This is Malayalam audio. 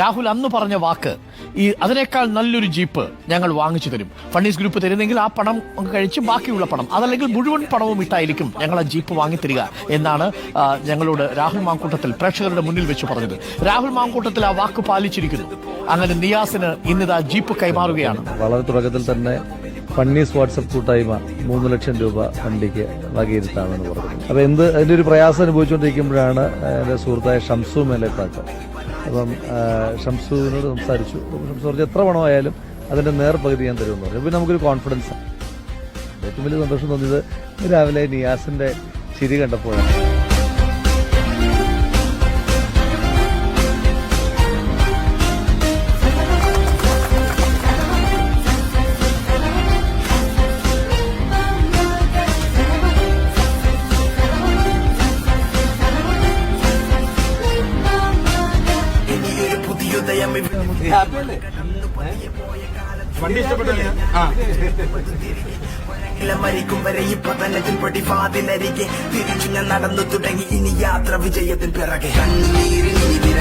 രാഹുൽ അന്ന് പറഞ്ഞ വാക്ക് അതിനേക്കാൾ നല്ലൊരു ജീപ്പ് ഞങ്ങൾ വാങ്ങിച്ചു തരും. ഫണ്ണീസ് ഗ്രൂപ്പ് തരുന്നെങ്കിൽ ആ പണം കഴിച്ച് ബാക്കിയുള്ള പണം, അതല്ലെങ്കിൽ മുഴുവൻ പണവും ഇട്ടായിരിക്കും ഞങ്ങൾ ആ ജീപ്പ് വാങ്ങിത്തരിക എന്നാണ് ഞങ്ങളോട് രാഹുൽ മാങ്കൂട്ടത്തിൽ പ്രേക്ഷകരുടെ മുന്നിൽ വെച്ച് പറഞ്ഞത്. രാഹുൽ മാങ്കൂട്ടത്തിൽ ആ വാക്ക് പാലിച്ചിരിക്കുന്നു. അങ്ങനെ നിയാസിന് ഇന്നിതാ ജീപ്പ് കൈമാറുകയാണ്. വളരെ തുടക്കത്തിൽ തന്നെ ഫണ്ണീസ് വാട്സപ്പ് കൂട്ടായ്മ 3 ലക്ഷം രൂപ വണ്ടിക്ക് വകയിരുത്താമെന്ന് പറഞ്ഞു. അപ്പൊ അതിന്റെ ഒരു പ്രയാസം അനുഭവിച്ചുകൊണ്ടിരിക്കുമ്പോഴാണ് എന്റെ സുഹൃത്തായ ഷംസു മേലേക്കാട്ട്. അപ്പം ഷംസുവിനോട് സംസാരിച്ചു. ഷംസു പറഞ്ഞു എത്ര പണമായാലും അതിന്റെ നേർപകുതി ഞാൻ തരുമെന്ന് പറഞ്ഞു. പിന്നെ നമുക്കൊരു കോൺഫിഡൻസ്. ഏറ്റവും വലിയ സന്തോഷം തോന്നിയത് രാവിലെ നിയാസിന്റെ ചിരി കണ്ടപ്പോഴാണ്. മരിക്കും വരെ ഈ പതനത്തിൽ പടിവാതിലരികെ തിരിച്ചു ഞാൻ നടന്നു തുടങ്ങി. ഇനി യാത്ര വിജയത്തിൻ പിറകെ. കണ്ണീരിൽ